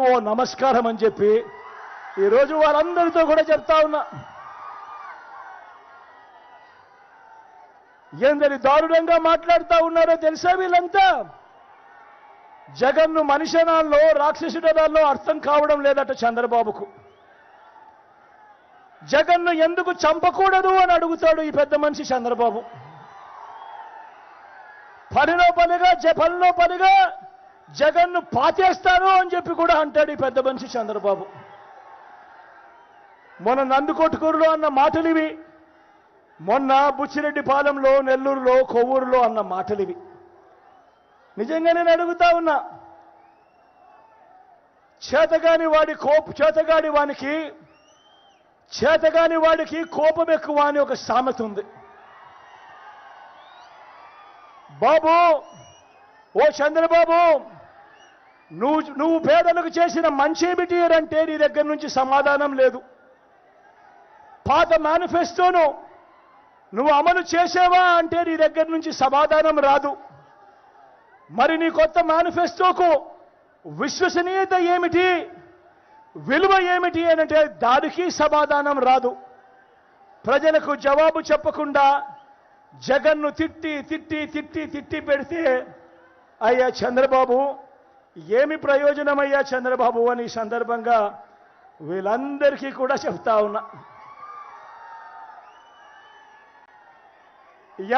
ఓ నమస్కారం అని చెప్పి ఈరోజు వారందరితో కూడా చెప్తా ఉన్నా. ఎందరి దారుణంగా మాట్లాడుతూ ఉన్నారో తెలుసా వీళ్ళంతా? జగన్ను మనిషనాల్లో రాక్షసుడనాల్లో అర్థం కావడం లేదట చంద్రబాబుకు. జగన్ను ఎందుకు చంపకూడదు అని అడుగుతాడు ఈ పెద్ద మనిషి చంద్రబాబు. పనిలో పనిగా జగన్ను పాతేస్తాను అని చెప్పి కూడా అంటాడు ఈ పెద్ద మనిషి చంద్రబాబు. మొన్న నందుకొట్టుకూరులో అన్న మాటలివి, మొన్న బుచ్చిరెడ్డిపాలెంలో, నెల్లూరులో, కొవ్వూరులో అన్న మాటలివి. నిజంగా నేను అడుగుతా ఉన్నా, చేతగాని వాడికి కోపం ఎక్కువ అని ఒక సామెత ఉంది. బాబు, ఓ చంద్రబాబు, నువ్వు పేదలకు చేసిన మంచేమిటి అంటే నీ దగ్గర నుంచి సమాధానం లేదు. పాత మేనిఫెస్టోను నువ్వు అమలు చేసావా అంటే నీ దగ్గర నుంచి సమాధానం రాదు. మరి నీ కొత్త మేనిఫెస్టోకు విశ్వసనీయత ఏమిటి, విలువ ఏమిటి అంటే దానికి సమాధానం రాదు. ప్రజలకు జవాబు చెప్పకుండా జగన్ను తిట్టి పెడితే అయ్యా చంద్రబాబు, ఏమి ప్రయోజనమయ్యా చంద్రబాబు అని సందర్భంగా వీళ్ళందరికీ కూడా చెప్తా ఉన్నా.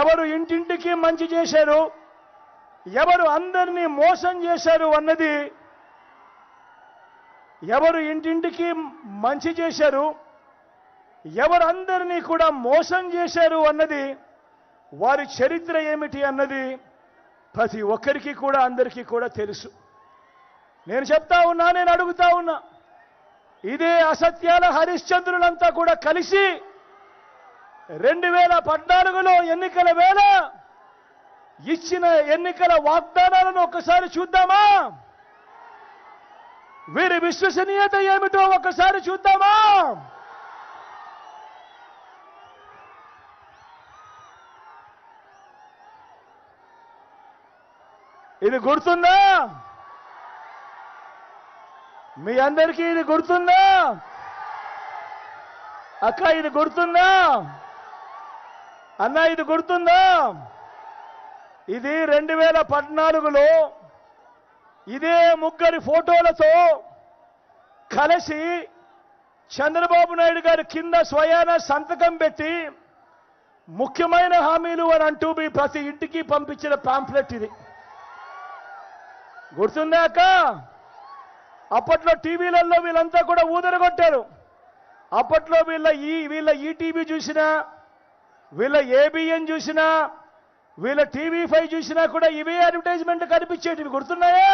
ఎవరు ఇంటింటికి మంచి చేశారు, ఎవరు అందరినీ మోసం చేశారు అన్నది, ఎవరు ఇంటింటికి మంచి చేశారు, ఎవరు అందరినీ కూడా మోసం చేశారు అన్నది, వారి చరిత్ర ఏమిటి అన్నది ప్రతి ఒక్కరికి కూడా అందరికీ కూడా తెలుసు. నేను చెప్తా ఉన్నా, నేను అడుగుతా ఉన్నా, ఇదే అసత్యాల హరిశ్చంద్రులంతా కూడా కలిసి 2014లో ఎన్నికల వేళ ఇచ్చిన ఎన్నికల వాగ్దానాలను ఒక్కసారి చూద్దామా? వీరి విశ్వసనీయత ఏమిటో ఒక్కసారి చూద్దామా? ఇది గుర్తుందా? మీ అందరికీ ఇది గుర్తుందా? అక్క ఇది గుర్తుందా? అన్న ఇది గుర్తుందా? ఇది 2014లో ఇదే ముగ్గురి ఫోటోలతో కలిసి చంద్రబాబు నాయుడు గారి కింద స్వయాన సంతకం పెట్టి ముఖ్యమైన హామీలు అని అంటూ మీ ప్రతి ఇంటికి పంపించిన పాంఫ్లెట్ ఇది. గుర్తుందా అక్క? అప్పట్లో టీవీలలో వీళ్ళంతా కూడా ఊదరగొట్టారు. అప్పట్లో వీళ్ళ ఈటీవీ చూసినా, వీళ్ళ ఏబిఎన్ చూసినా, వీళ్ళ టీవీ5 చూసినా కూడా ఇవే అడ్వర్టైజ్మెంట్ కనిపించేటివి. గుర్తున్నాయా?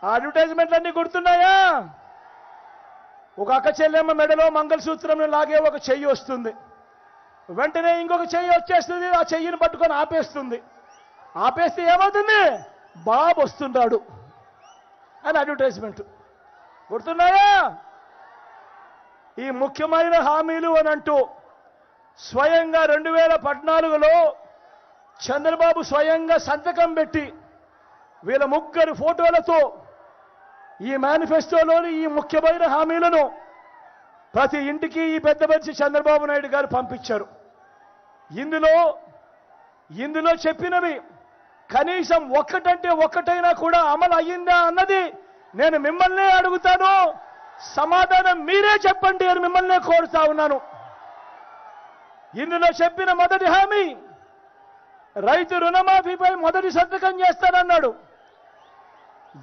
ఆ అడ్వర్టైజ్మెంట్లన్నీ గుర్తున్నాయా? ఒక అక్క చెల్లెమ్మ మెడలో మంగళసూత్రం లాగే ఒక చెయ్యి వస్తుంది, వెంటనే ఇంకొక చెయ్యి వచ్చేస్తుంది, ఆ చెయ్యిని పట్టుకొని ఆపేస్తుంది. ఆపేస్తే ఏమవుతుంది? బాబు వస్తున్నాడు అని అడ్వర్టైజ్మెంట్. గుర్తున్నాయా? ఈ ముఖ్యమైన హామీలు అని అంటూ స్వయంగా 2014లో చంద్రబాబు స్వయంగా సంతకం పెట్టి వీళ్ళ ముగ్గురు ఫోటోలతో ఈ మేనిఫెస్టోలోని ఈ ముఖ్యమైన హామీలను ప్రతి ఇంటికి ఈ పెద్ద మనిషి చంద్రబాబు నాయుడు గారు పంపించారు. ఇందులో చెప్పినవి కనీసం ఒక్కటంటే ఒక్కటైనా కూడా అమలు అయ్యిందా అన్నది నేను మిమ్మల్నే అడుగుతాను. సమాధానం మీరే చెప్పండి అని మిమ్మల్నే కోరుతా ఉన్నాను. ఇందులో చెప్పిన మొదటి హామీ, రైతు రుణమాఫీపై మొదటి సంతకం చేస్తానన్నాడు.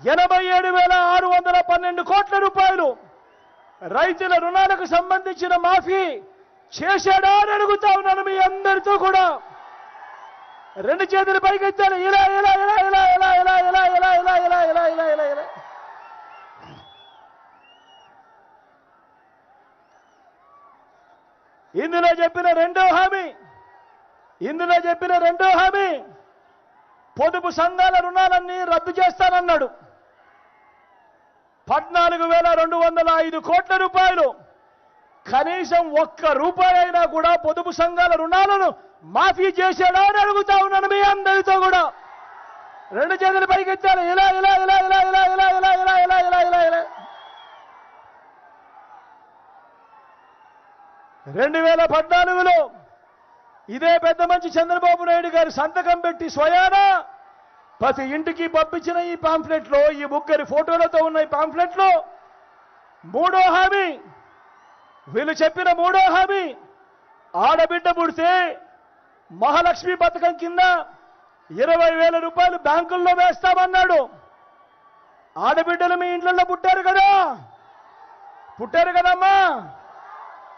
87,612 కోట్ల రూపాయలు రైతుల రుణాలకు సంబంధించిన మాఫీ చేశాడా అని అడుగుతా ఉన్నాను మీ అందరితో కూడా. రెండు చేతులు పైకెత్తాను. ఇలా ఇలా ఇలా ఇలా ఇలా ఇలా ఇలా ఇలా ఇలా ఇలా ఇలా ఇలా ఇలా ఇలా ఇందులో చెప్పిన రెండో హామీ పొదుపు సంఘాల రుణాలన్నీ రద్దు చేస్తానన్నాడు. 14,205 కోట్ల రూపాయలు, కనీసం ఒక్క రూపాయి అయినా కూడా పొదుపు సంఘాల రుణాలను మాఫీ చేశాడా అని అడుగుతా ఉన్నాను మీ అందరితో కూడా. రెండు చేతులు పైకెత్తారు. ఇలా ఇలా ఇలా ఇలా ఇలా ఇలా ఇలా ఇలా ఇలా ఇలా 2014లో ఇదే పెద్ద మంచి చంద్రబాబు నాయుడు గారు సంతకం పెట్టి స్వయాన ప్రతి ఇంటికి పంపించిన ఈ పాంఫ్లెట్లో, ఈ ముగ్గురి ఫోటోలతో ఉన్న ఈ పాంఫ్లెట్లో మూడో హామీ, వీళ్ళు చెప్పిన మూడో హామీ, ఆడబిడ్డ పుడితే మహాలక్ష్మి పథకం కింద 20,000 రూపాయలు బ్యాంకుల్లో వేస్తామన్నాడు. ఆడబిడ్డలు మీ ఇంట్లో పుట్టారు కదా, పుట్టారు కదమ్మా,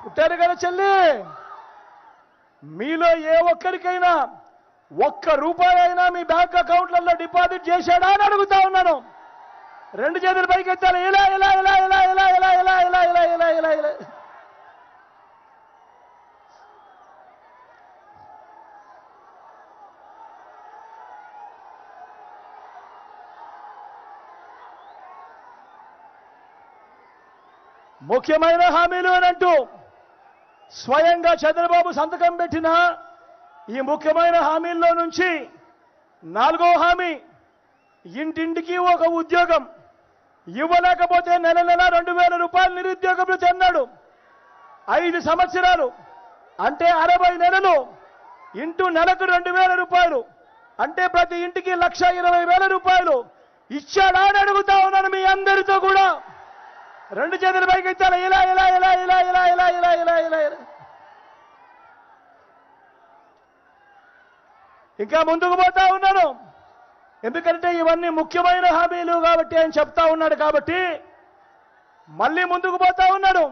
పుట్టారు కదా చెల్లి. మీలో ఏ ఒక్కరికైనా ₹1 అయినా మీ బ్యాంక్ అకౌంట్లలో డిపాజిట్ చేశాడా అని అడుగుతా ఉన్నాను. రెండు చేతులు పైకి ఎత్తాలి. ఇలా ఇలా ఇలా ఇలా ఇలా ఇలా ఇలా ఇలా ఇలా ఇలా ఇలా ఇలా ముఖ్యమైన హామీలు అనంటూ స్వయంగా చంద్రబాబు సంతకం పెట్టిన ఈ ముఖ్యమైన హామీల్లో నుంచి 4వ హామీ, ఇంటింటికి ఒక ఉద్యోగం. ఇవ్వలేకపోతే నెల నెల 2,000 రూపాయలు నిరుద్యోగ భృతి అన్నాడు. 5 సంవత్సరాలు అంటే 60 నెలలు ఇంటూ నెలకు 2,000 రూపాయలు అంటే ప్రతి ఇంటికి 1,20,000 రూపాయలు ఇచ్చాడా అని అడుగుతా ఉన్నాను మీ అందరితో కూడా. రెండు చేతుల పైకి ఎత్తాలి. ఇలా ఇలా ఇలా ఇలా ఇలా ఇలా ఇలా ఇలా ఇలా ఇలా ఇంకా ముందుకు పోతా ఉన్నాను. ఎందుకంటే ఇవన్నీ ముఖ్యమైన హామీలు కాబట్టి ఆయన చెప్తా ఉన్నాడు కాబట్టి మళ్ళీ ముందుకు పోతా ఉన్నాడు.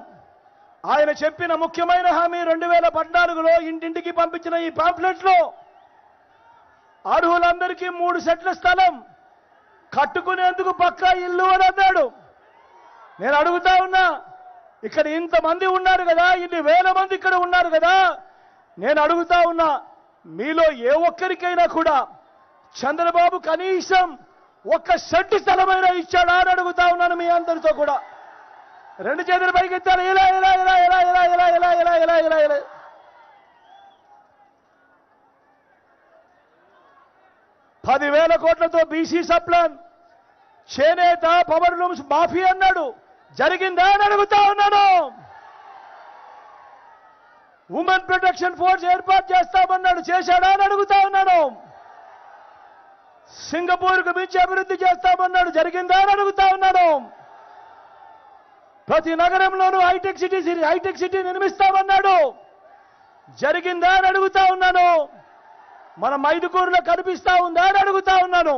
ఆయన చెప్పిన ముఖ్యమైన హామీ 2014లో ఇంటింటికి పంపించిన ఈ పాంప్లెట్లో అర్హులందరికీ 3 సెట్ల స్థలం కట్టుకునేందుకు పక్కా ఇల్లు అని అన్నాడు. నేను అడుగుతా ఉన్నా, ఇక్కడ ఇంతమంది ఉన్నారు కదా, ఇన్ని వేల మంది ఇక్కడ ఉన్నారు కదా, నేను అడుగుతా ఉన్నా, మీలో ఏ ఒక్కరికైనా కూడా చంద్రబాబు కనీసం 1 సెంటు స్థలమైనా ఇచ్చాడా అని అడుగుతా ఉన్నాను మీ అందరితో కూడా. రెండు చేతుల పైకి ఎత్తారు. ఇలా ఇలా ఇలా ఇలా ఇలా ఇలా ఇలా ఇలా ఇలా ఇలా ఇలా 10,000 కోట్లతో బీసీ సప్లాన్, చేనేత, పవర్ లూమ్స్ మాఫీ అన్నాడు. జరిగిందా అని అడుగుతా ఉన్నాను. ఉమెన్ ప్రొటెక్షన్ ఫోర్స్ ఏర్పాటు చేస్తామన్నాడు. చేశాడా అని అడుగుతా ఉన్నాను. సింగపూర్కు మించి అభివృద్ధి చేస్తామన్నాడు. జరిగిందా అని అడుగుతా ఉన్నాను. ప్రతి నగరంలోనూ హైటెక్ సిటీ నిర్మిస్తామన్నాడు. జరిగిందా అని అడుగుతా ఉన్నాను. మన మైదుకూరులో కనిపిస్తా ఉందా అని అడుగుతా ఉన్నాను.